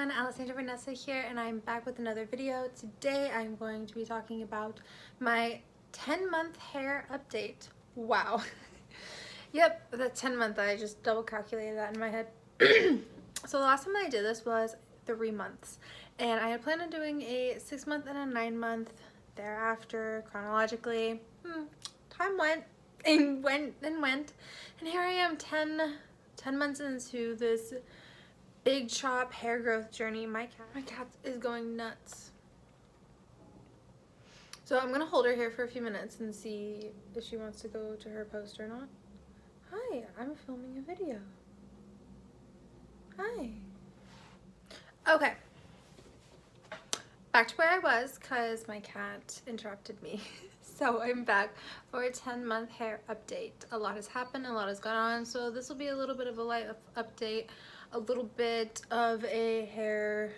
everyone, Alessandra Vanessa here, and I'm back with another video. Today I'm going to be talking about my 10-month hair update. Wow. Yep, the 10-month, I just double calculated that in my head. So the last time I did this was 3 months, and I had planned on doing a 6-month and a 9-month thereafter chronologically. Time went and went, and here I am 10 months into this big chop hair growth journey. My cat is going nuts. So I'm gonna hold her here for a few minutes and see if she wants to go to her post or not. Hi, I'm filming a video. Hi. Okay. Back to where I was because my cat interrupted me. So I'm back for a 10-month hair update. A lot has happened, a lot has gone on, so this will be a little bit of a light update, a little bit of a hair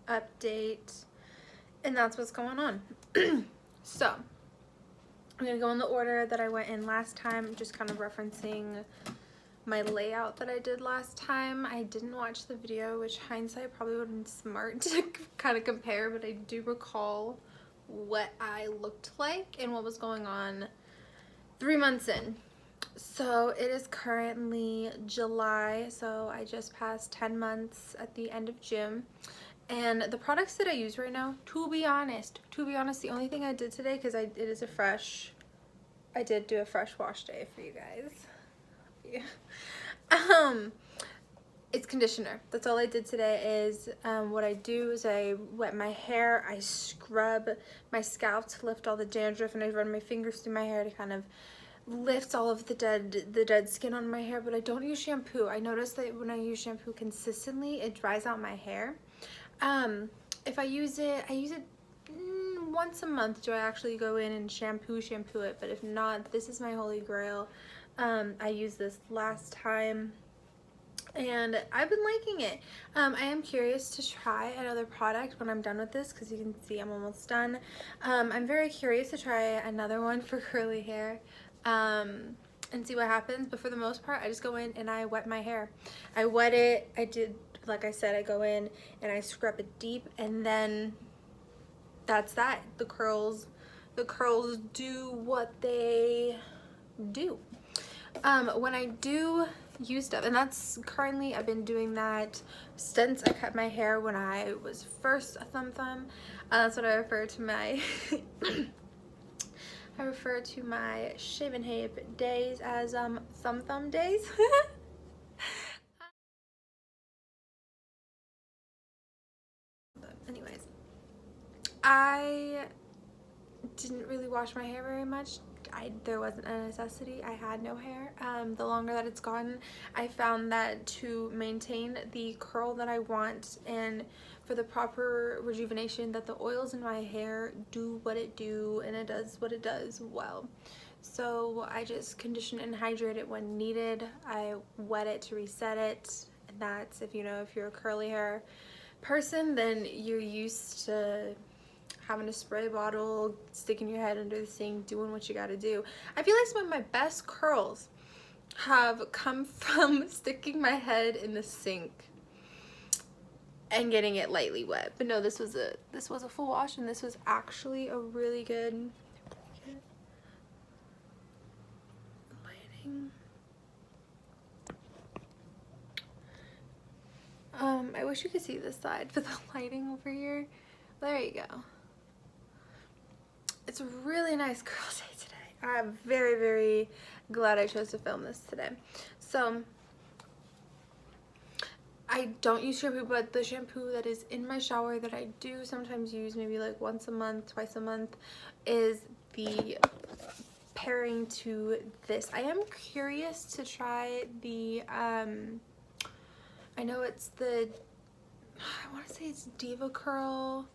update, and that's what's going on. So I'm gonna go in the order that I went in last time, just kind of referencing my layout that I did last time. I didn't watch the video, which hindsight probably would have been smart to kind of compare, but I do recall what I looked like and what was going on 3 months in. So it is currently July, so I just passed 10 months at the end of June. And the products that I use right now, to be honest, the only thing I did today, because I did do a fresh wash day for you guys. Yeah. It's conditioner. That's all I did today. Is what I do is I wet my hair, I scrub my scalp to lift all the dandruff, and I run my fingers through my hair to kind of lift all of the dead skin on my hair. But I don't use shampoo. I notice that when I use shampoo consistently, it dries out my hair. If I use it once a month. Do I actually go in and shampoo it? But if not, this is my holy grail. I used this last time and I've been liking it. I am curious to try another product when I'm done with this, because you can see I'm almost done. I'm very curious to try another one for curly hair and see what happens, but for the most part I just go in and I wet my hair. I wet it, like I said, I go in and I scrub it deep, and then that's that. The curls do what they do. When I do use stuff, and that's currently, I've been doing that since I cut my hair when I was first a thumb. That's what I refer to my I refer to my shaven head days as thumb days. But anyways, I didn't really wash my hair very much. There wasn't a necessity. I had no hair. The longer that it's gotten, I found that to maintain the curl that I want and for the proper rejuvenation, that the oils in my hair do what it do, and it does what it does well. So I just condition and hydrate it when needed. I wet it to reset it, and that's, if you're a curly hair person, then you're used to having a spray bottle, sticking your head under the sink, doing what you gotta do. I feel like some of my best curls have come from sticking my head in the sink and getting it lightly wet. But no, this was a full wash, and this was actually a really good lighting. I wish you could see this side, but the lighting over here, there you go. It's a really nice curl day today. I'm very, very glad I chose to film this today. So I don't use shampoo, but the shampoo that is in my shower that I do sometimes use, maybe like once a month, twice a month, is the pairing to this. I am curious to try the I know it's the, I want to say it's DevaCurl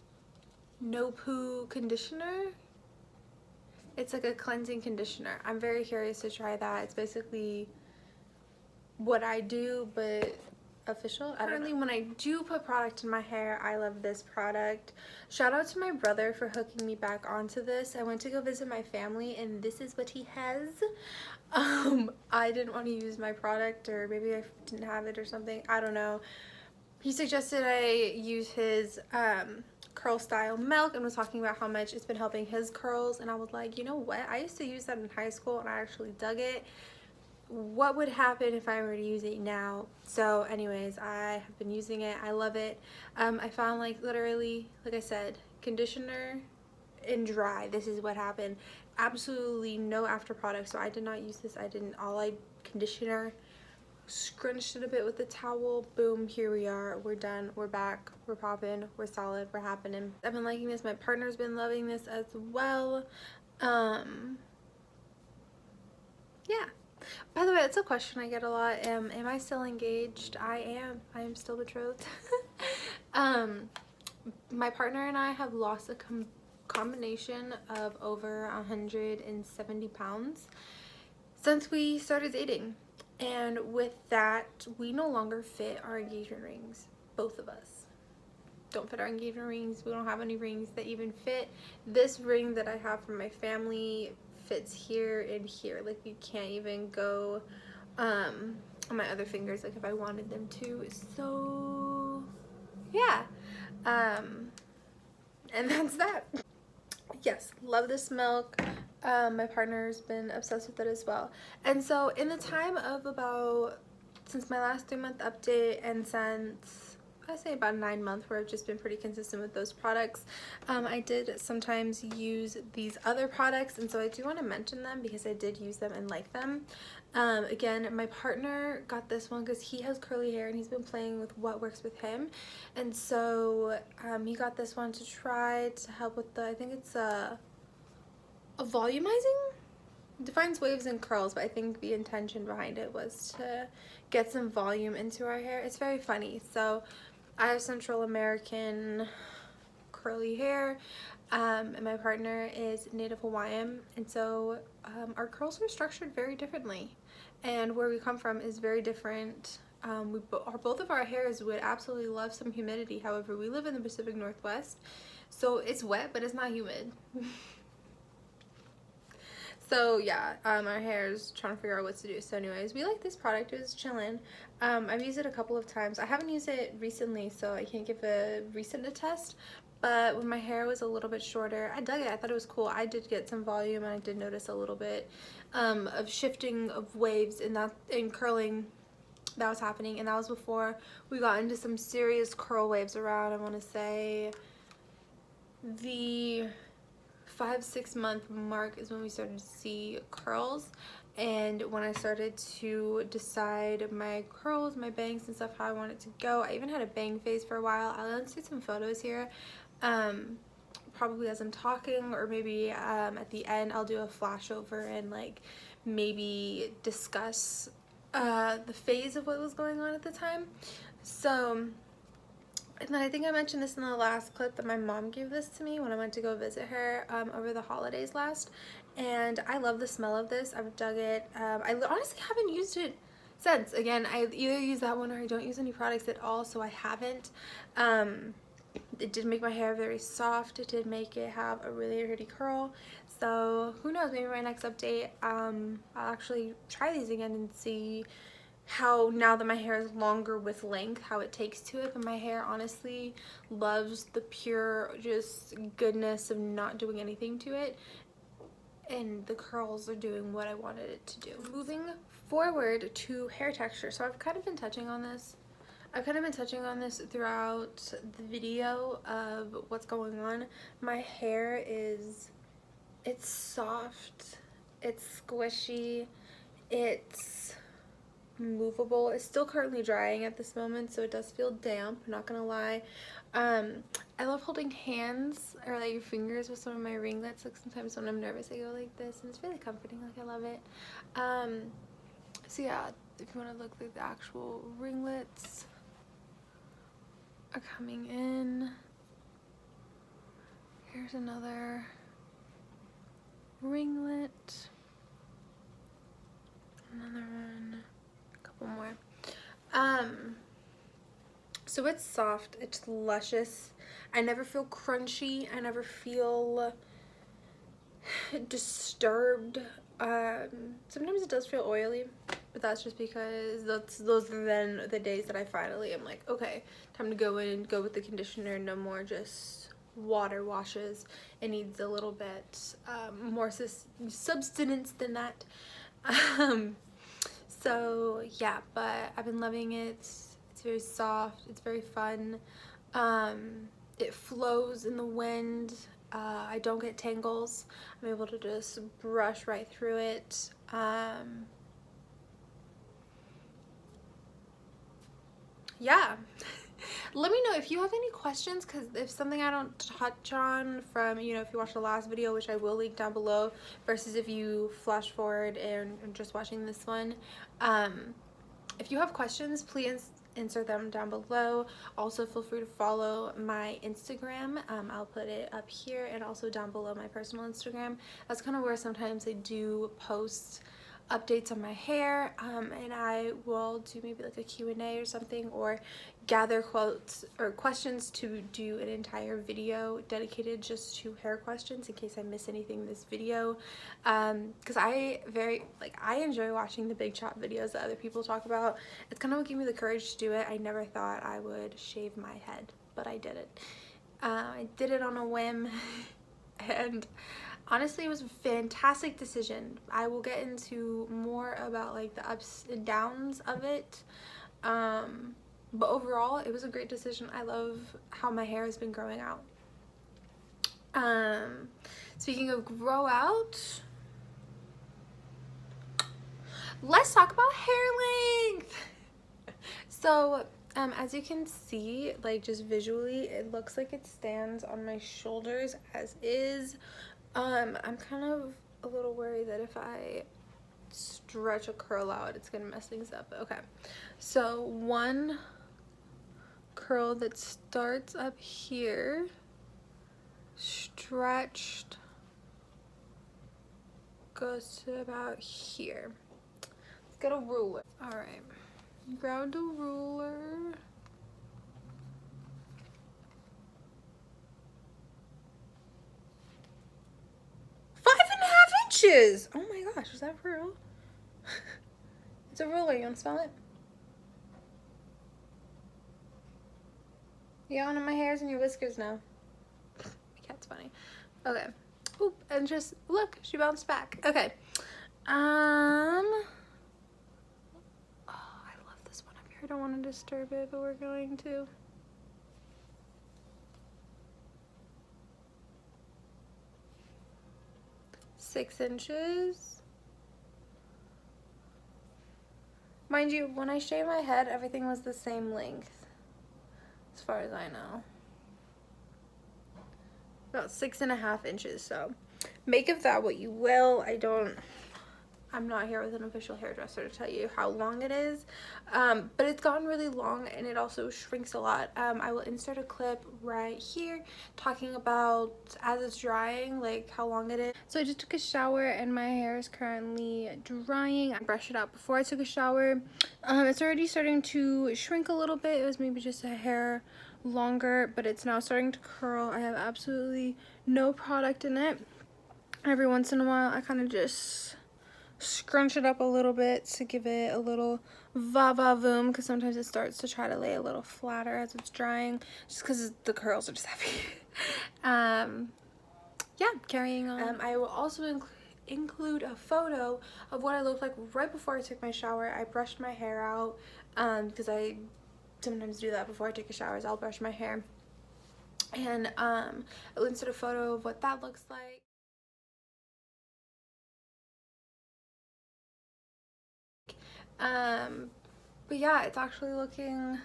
No Poo conditioner. It's like a cleansing conditioner. I'm very curious to try that. It's basically what I do, but official. Currently, when I do put product in my hair, I love this product. Shout out to my brother for hooking me back onto this. I went to go visit my family, and this is what he has. I didn't want to use my product, or maybe I didn't have it or something. I don't know. he suggested I use his curl style milk and was talking about how much it's been helping his curls, and I was like, you know what, I used to use that in high school and I actually dug it. What would happen if I were to use it now? So anyways, I have been using it. I love it. I found, like, literally, like I said, conditioner and dry, this is what happened. Absolutely no after product. So I did not use this. I didn't. All I conditioner, scrunched it a bit with the towel, boom, here we are, we're done, we're back, we're popping, we're solid, we're happening. I've been liking this. My partner's been loving this as well. Yeah. By the way, it's a question I get a lot. Am I still engaged? I am still betrothed. My partner and I have lost a combination of over 170 pounds since we started dating. And with that, we no longer fit our engagement rings. Both of us don't fit our engagement rings. We don't have any rings that even fit. This ring that I have from my family fits here and here. Like, you can't even go on my other fingers, like, if I wanted them to. So yeah, and that's that. Yes, love this milk. My partner's been obsessed with it as well. And so in the time of since my last 3-month update, and since I say about 9 months where I've just been pretty consistent with those products, I did sometimes use these other products, and so I do want to mention them because I did use them and like them. Again, my partner got this one because he has curly hair and he's been playing with what works with him, and so he got this one to try to help with I think it's a volumizing. It defines waves and curls, but I think the intention behind it was to get some volume into our hair. It's very funny. So I have Central American curly hair, and my partner is Native Hawaiian, and so our curls are structured very differently, and where we come from is very different. Both of our hairs would absolutely love some humidity. However, we live in the Pacific Northwest, so it's wet, but it's not humid. So yeah, our hair is trying to figure out what to do. So anyways, we like this product. It was chillin'. I've used it a couple of times. I haven't used it recently, so I can't give a recent attest. But when my hair was a little bit shorter, I dug it. I thought it was cool. I did get some volume, and I did notice a little bit of shifting of waves and curling that was happening. And that was before we got into some serious curl waves around, I want to say, the 5-6 month mark is when we started to see curls, and when I started to decide my curls, my bangs and stuff, how I wanted to go. I even had a bang phase for a while. I'll insert some photos here probably as I'm talking, or maybe at the end I'll do a flash over and like maybe discuss the phase of what was going on at the time. So, and then I think I mentioned this in the last clip that my mom gave this to me when I went to go visit her over the holidays last, and I love the smell of this. I've dug it. I honestly haven't used it since. Again, I either use that one or I don't use any products at all, so I haven't. It did make my hair very soft. It did make it have a really pretty curl. So who knows, maybe my next update I'll actually try these again and see how, now that my hair is longer with length, how it takes to it. But my hair honestly loves the pure just goodness of not doing anything to it, and the curls are doing what I wanted it to do. Moving forward to hair texture. So I've kind of been touching on this. Throughout the video of what's going on. My hair it's soft, it's squishy, it's movable. It's still currently drying at this moment, so it does feel damp, not gonna lie. I love holding hands or like your fingers with some of my ringlets. Like sometimes when I'm nervous I go like this, and it's really comforting. Like, I love it. So yeah, if you want to look like the actual ringlets are coming in. Here's another ringlet, another one, a couple more. So it's soft, it's luscious. I never feel crunchy. I never feel disturbed. Sometimes it does feel oily, but but that's just because those are then the days that I finally am like, okay, time to go in and go with the conditioner. No more just water washes. It needs a little bit more substance than that. So yeah, but I've been loving it. It's very soft, it's very fun. It flows in the wind. I don't get tangles. I'm able to just brush right through it. Yeah. Let me know if you have any questions, because if something I don't touch on from, you know, if you watched the last video, which I will link down below, versus if you flash forward and just watching this one, if you have questions, please insert them down below. Also, feel free to follow my Instagram. I'll put it up here and also down below my personal Instagram. That's kind of where sometimes I do post updates on my hair, and I will do maybe like a Q&A or something, or gather quotes or questions to do an entire video dedicated just to hair questions in case I miss anything in this video, because I enjoy watching the big chop videos that other people talk about. It's kind of what gave me the courage to do it. I never thought I would shave my head, but I did it. I did it on a whim and honestly, it was a fantastic decision. I will get into more about like the ups and downs of it. But overall, it was a great decision. I love how my hair has been growing out. Speaking of grow out, let's talk about hair length. So, as you can see, like just visually, it looks like it stands on my shoulders as is. I'm kind of a little worried that if I stretch a curl out, it's gonna mess things up. Okay, so one curl that starts up here, stretched, goes to about here. Let's get a ruler. All right, grab the ruler. Oh my gosh, is that for real? It's a ruler. You want to smell it? You got one of my hairs in your whiskers now. My cat's funny. Okay. Oop, and just look, she bounced back. Okay. Oh, I love this one up here. I don't want to disturb it, but we're going to. Six inches. Mind you, when I shaved my head, everything was the same length, as far as I know. About 6.5 inches, so make of that what you will. I'm not here with an official hairdresser to tell you how long it is, but it's gotten really long and it also shrinks a lot. I will insert a clip right here talking about, as it's drying, like how long it is. So I just took a shower and my hair is currently drying. I brushed it out before I took a shower. It's already starting to shrink a little bit. It was maybe just a hair longer, but it's now starting to curl. I have absolutely no product in it. Every once in a while I kind of just scrunch it up a little bit to give it a little va-va-voom, because sometimes it starts to try to lay a little flatter as it's drying, just because the curls are just heavy. Yeah, carrying on. I will also include a photo of what I looked like right before I took my shower. I brushed my hair out, because I sometimes do that before I take a shower. I'll brush my hair, and I'll insert a photo of what that looks like. But yeah, it's actually looking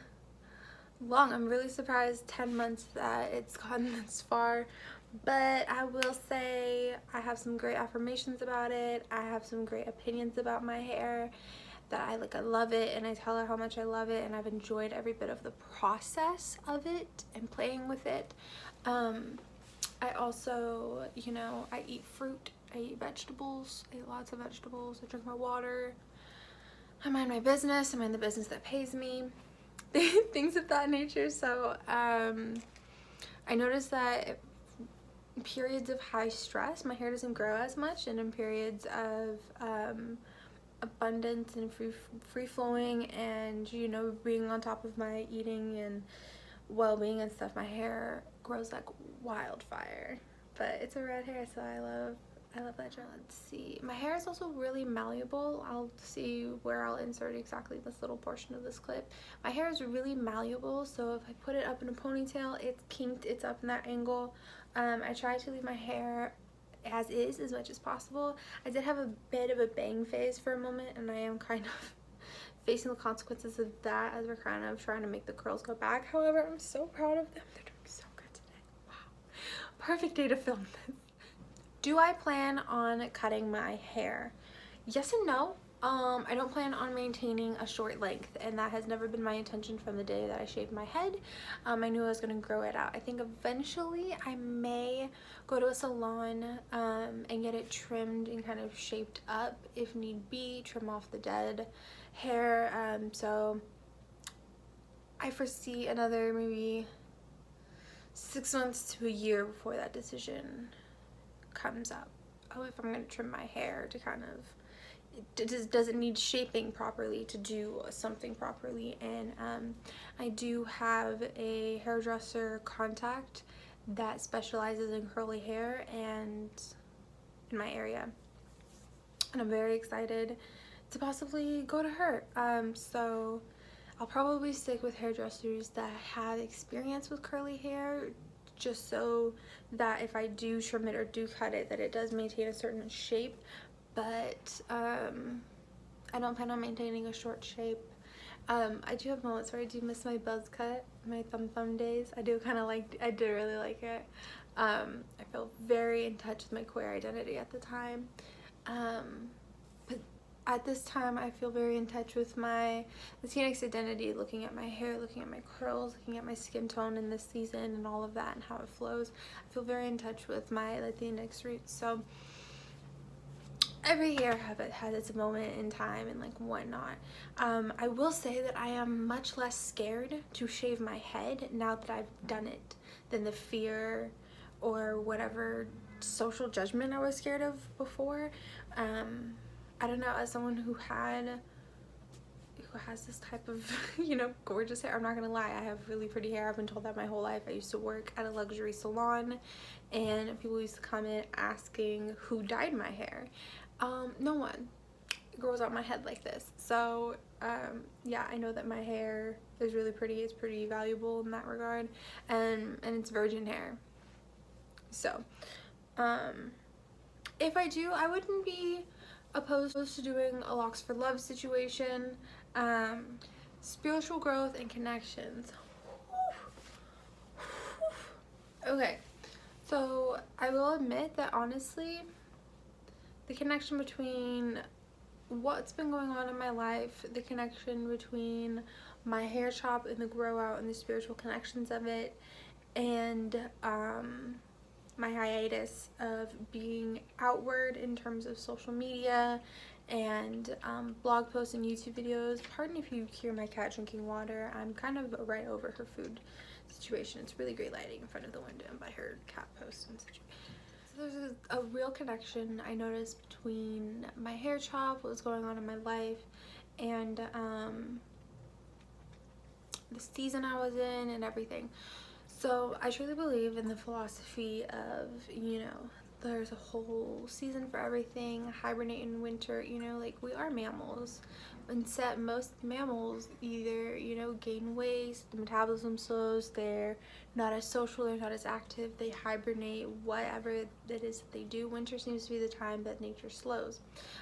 long. I'm really surprised 10 months that it's gotten this far, but I will say I have some great affirmations about it. I have some great opinions about my hair, that I love it, and I tell her how much I love it, and I've enjoyed every bit of the process of it and playing with it. I also, you know, I eat fruit, I eat vegetables, I eat lots of vegetables, I drink my water, I mind my business, I mind the business that pays me, things of that nature. So I noticed that in periods of high stress, my hair doesn't grow as much, and in periods of abundance and free flowing, and you know, being on top of my eating and well-being and stuff, my hair grows like wildfire. But it's a red hair, so I love that gel. Let's see. My hair is also really malleable. I'll see where I'll insert exactly this little portion of this clip. My hair is really malleable, so if I put it up in a ponytail, it's kinked, it's up in that angle. I try to leave my hair as is as much as possible. I did have a bit of a bang phase for a moment, and I am kind of facing the consequences of that as we're kind of trying to make the curls go back. However, I'm so proud of them. They're doing so good today. Wow. Perfect day to film this. Do I plan on cutting my hair? Yes and no. I don't plan on maintaining a short length, and that has never been my intention from the day that I shaved my head. I knew I was going to grow it out. I think eventually I may go to a salon and get it trimmed and kind of shaped up if need be, trim off the dead hair. So I foresee another maybe 6 months to a year before that decision comes up. Oh, if I'm going to trim my hair to kind of, does it need shaping properly to do something properly. And I do have a hairdresser contact that specializes in curly hair and in my area, and I'm very excited to possibly go to her. So I'll probably stick with hairdressers that have experience with curly hair, just so that if I do trim it or do cut it, that it does maintain a certain shape. But I don't plan on maintaining a short shape. I do have moments where I do miss my buzz cut, my thumb days. I do really like it. I feel very in touch with my queer identity at the time. But at this time, I feel very in touch with my Latinx identity, looking at my hair, looking at my curls, looking at my skin tone in this season and all of that and how it flows. I feel very in touch with my Latinx roots. So every hair habit has its moment in time and like whatnot. I will say that I am much less scared to shave my head now that I've done it than the fear or whatever social judgment I was scared of before. I don't know, as someone who has this type of, you know, gorgeous hair, I'm not gonna lie, I have really pretty hair. I've been told that my whole life. I used to work at a luxury salon, and people used to come in asking who dyed my hair. No one. It grows out my head like this. So yeah, I know that my hair is really pretty. It's pretty valuable in that regard, and it's virgin hair. So if I do, I wouldn't be opposed to doing a locks for love situation. Spiritual growth and connections. Okay, so I will admit that honestly, the connection between what's been going on in my life, the connection between my hair shop and the grow out and the spiritual connections of it, and my hiatus of being outward in terms of social media and blog posts and YouTube videos. Pardon if you hear my cat drinking water. I'm kind of right over her food situation. It's really great lighting in front of the window and by her cat posts and such. So there's a real connection I noticed between my hair chop, what was going on in my life, and the season I was in and everything. So I truly believe in the philosophy of, you know, there's a whole season for everything, hibernate in winter, you know, like we are mammals. Instead, most mammals either, you know, gain weight, the metabolism slows, they're not as social, they're not as active, they hibernate, whatever it is that they do. Winter seems to be the time that nature slows.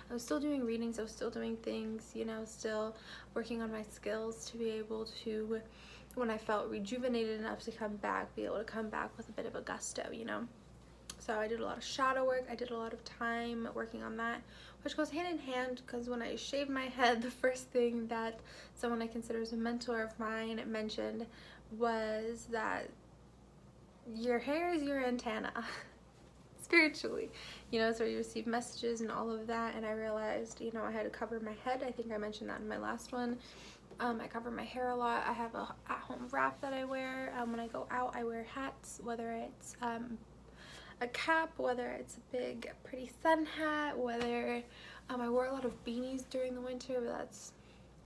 I was still doing readings, I was still doing things, you know, still working on my skills to be able to, when I felt rejuvenated enough to come back, be able to come back with a bit of a gusto, you know. So I did a lot of shadow work, I did a lot of time working on that, which goes hand in hand because when I shaved my head, the first thing that someone I consider as a mentor of mine mentioned was that your hair is your antenna, spiritually, you know, so you receive messages and all of that. And I realized, you know, I had to cover my head. I think I mentioned that in my last one. I cover my hair a lot. I have a at-home wrap that I wear. When I go out, I wear hats, whether it's a cap, whether it's a big pretty sun hat, whether I wore a lot of beanies during the winter, but that's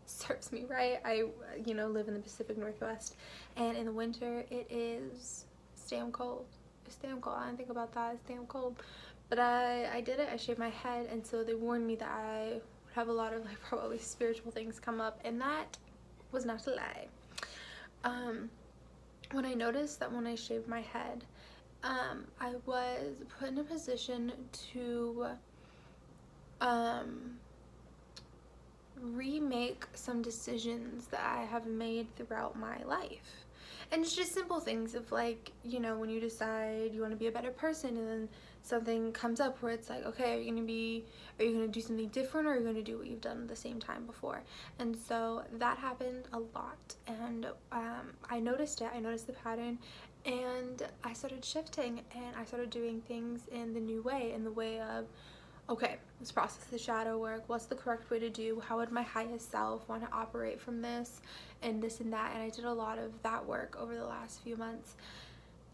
serves me right. I live in the Pacific Northwest, and in the winter it is damn cold. It's damn cold. I didn't think about that. It's damn cold. But I did it. I shaved my head, and so they warned me that I would have a lot of like probably spiritual things come up, and that was not a lie. When I noticed that when I shaved my head, I was put in a position to remake some decisions that I have made throughout my life. And it's just simple things of like, when you decide you want to be a better person, and then something comes up where it's like, okay, are you going to do something different, or are you going to do what you've done the same time before? And so that happened a lot, and I noticed it. I noticed the pattern, and I started shifting, and I started doing things in the new way, in the way of, okay, let's process the shadow work. What's the correct way to do? How would my highest self want to operate from this and this and that? And I did a lot of that work over the last few months.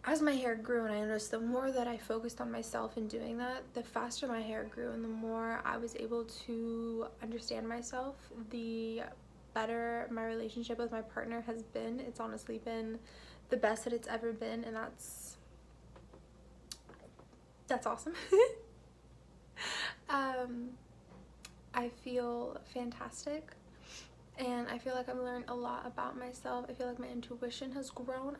As my hair grew, and I noticed the more that I focused on myself in doing that, the faster my hair grew, and the more I was able to understand myself, the better my relationship with my partner has been. It's honestly been the best that it's ever been, and that's awesome. I feel fantastic, and I feel like I've learned a lot about myself. I feel like my intuition has grown.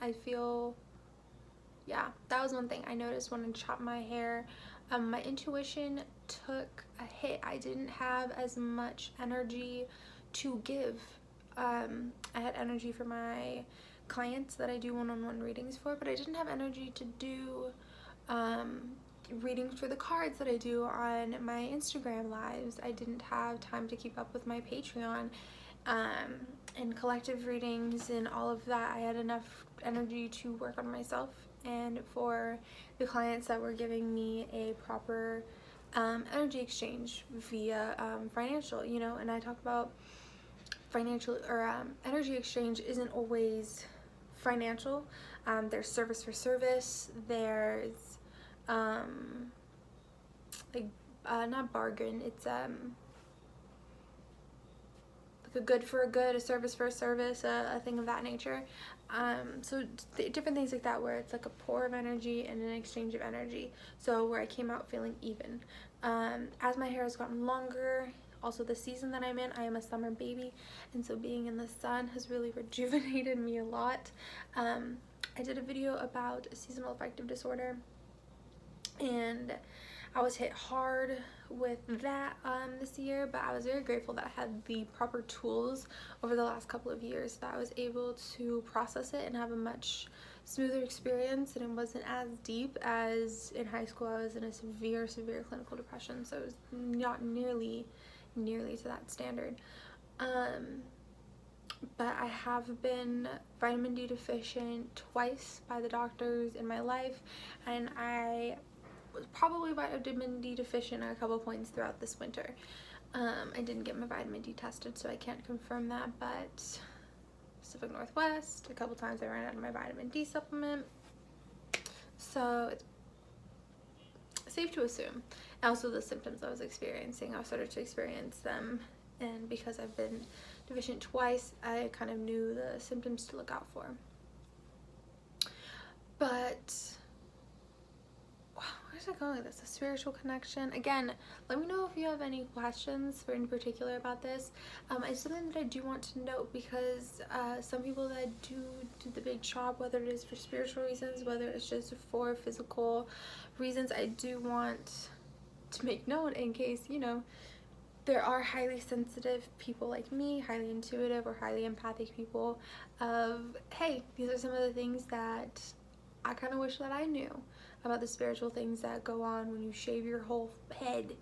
Yeah, that was one thing I noticed when I chopped my hair. My intuition took a hit. I didn't have as much energy to give. I had energy for my clients that I do one-on-one readings for, but I didn't have energy to do readings for the cards that I do on my Instagram lives. I didn't have time to keep up with my Patreon and collective readings and all of that. I had enough energy to work on myself and for the clients that were giving me a proper energy exchange via financial, and I talk about financial or energy exchange isn't always financial. There's service for service. There's not bargain, it's like a good for a good, a service for a service, a thing of that nature. So different things like that, where it's like a pour of energy and an exchange of energy, so where I came out feeling even. As my hair has gotten longer, also the season that I'm in, I am a summer baby, and so being in the sun has really rejuvenated me a lot. I did a video about seasonal affective disorder, and I was hit hard with that this year, but I was very grateful that I had the proper tools over the last couple of years, that I was able to process it and have a much smoother experience, and it wasn't as deep as in high school. I was in a severe clinical depression, so it was not nearly to that standard. But I have been vitamin D deficient twice by the doctors in my life, and I was probably vitamin D deficient at a couple points throughout this winter. I didn't get my vitamin D tested, so I can't confirm that, but Pacific Northwest, a couple times I ran out of my vitamin D supplement, so it's safe to assume. And also the symptoms I was experiencing, I started to experience them, and because I've been deficient twice, I kind of knew the symptoms to look out for. But where's it going with this? A spiritual connection. Again, let me know if you have any questions in particular about this. It's something that I do want to note, because some people that do the big chop, whether it is for spiritual reasons, whether it's just for physical reasons, I do want to make note, in case there are highly sensitive people like me, highly intuitive or highly empathic people, of hey, these are some of the things that I kind of wish that I knew about the spiritual things that go on when you shave your whole head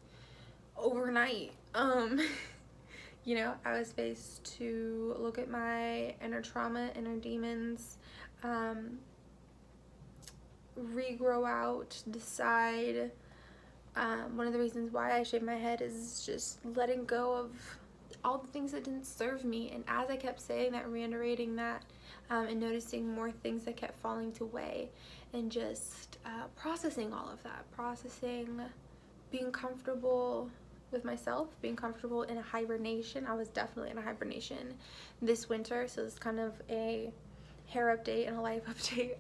overnight. I was faced to look at my inner trauma, inner demons, regrow out, decide. One of the reasons why I shaved my head is just letting go of all the things that didn't serve me. And as I kept saying that, reiterating that, and noticing more things that kept falling to way, and just processing all of that, processing being comfortable with myself, being comfortable in a hibernation. I was definitely in a hibernation this winter, so it's kind of a hair update and a life update.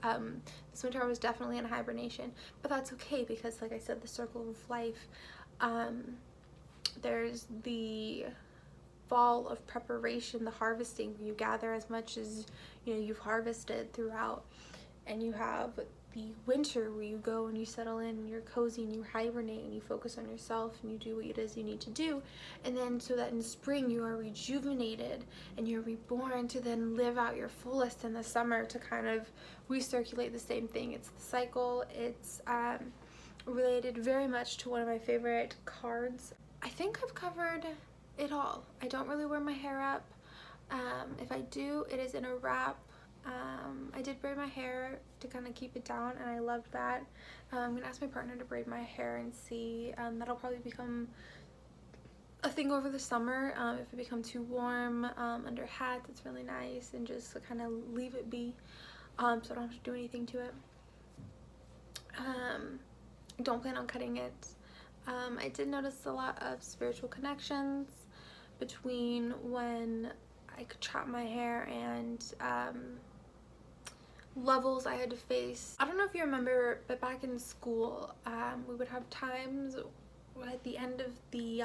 This winter I was definitely in a hibernation, but that's okay, because like I said, the circle of life, there's the fall of preparation, the harvesting, where you gather as much as you've harvested throughout, and you have the winter where you go and you settle in and you're cozy and you hibernate and you focus on yourself and you do what it is you need to do, and then so that in spring you are rejuvenated and you're reborn to then live out your fullest in the summer, to kind of recirculate the same thing. It's the cycle. It's related very much to one of my favorite cards. I think I've covered it all. I don't really wear my hair up. If I do, it is in a wrap. I did braid my hair to kind of keep it down, and I loved that. I'm gonna ask my partner to braid my hair and see. That'll probably become a thing over the summer. If it becomes too warm, under hats, it's really nice, and just to kind of leave it be, so I don't have to do anything to it. I don't plan on cutting it. I did notice a lot of spiritual connections between when I could chop my hair and levels I had to face. I don't know if you remember, but back in school, we would have times at the end of the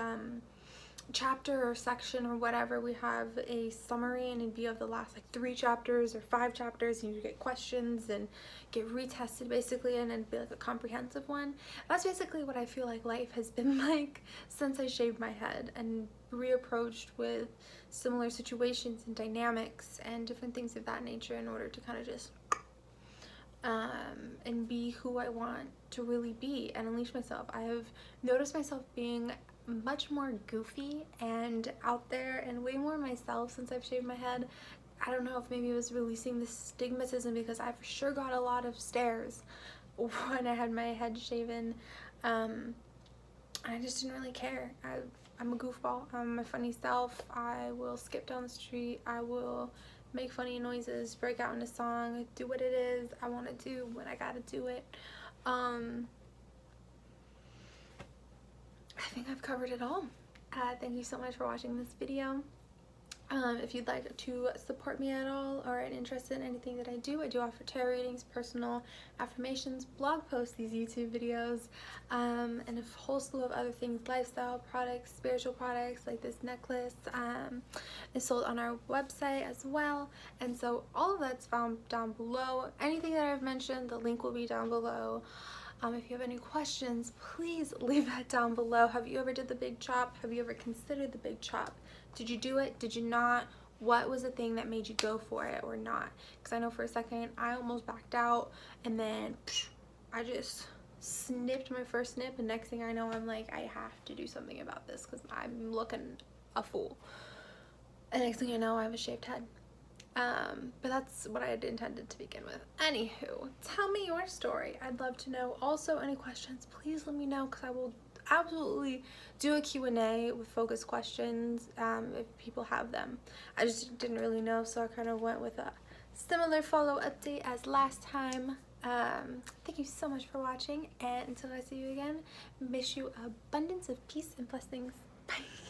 chapter or section or whatever, we have a summary, and it'd be of the last like 3 chapters or 5 chapters, and you get questions and get retested basically, and it'd be like a comprehensive one. That's basically what I feel like life has been like since I shaved my head and reapproached with similar situations and dynamics and different things of that nature, in order to kind of just and be who I want to really be and unleash myself. I have noticed myself being much more goofy and out there and way more myself since I've shaved my head. I don't know if maybe it was releasing the stigmatism, because I for sure got a lot of stares when I had my head shaven. I just didn't really care. I'm a goofball. I'm my funny self. I will skip down the street. I will make funny noises, break out into song, do what it is I want to do when I gotta do it. I think I've covered it all. Thank you so much for watching this video. If you'd like to support me at all or are interested in anything that I do offer tarot readings, personal affirmations, blog posts, these YouTube videos, and a whole slew of other things, lifestyle products, spiritual products, like this necklace is sold on our website as well. And so all of that's found down below. Anything that I've mentioned, the link will be down below. If you have any questions, please leave that down below. Have you ever did the big chop? Have you ever considered the big chop? Did you do it? Did you not? What was the thing that made you go for it or not? Because I know for a second I almost backed out, and then I just snipped my first snip, and next thing I know, I'm like, I have to do something about this because I'm looking a fool. And next thing I know, I have a shaved head. But that's what I had intended to begin with. Anywho, tell me your story. I'd love to know. Also, any questions, please let me know, because I will absolutely do a Q&A with focused questions if people have them. I just didn't really know, so I kind of went with a similar follow update as last time. Thank you so much for watching, and until I see you again, wish you abundance of peace and blessings. Bye.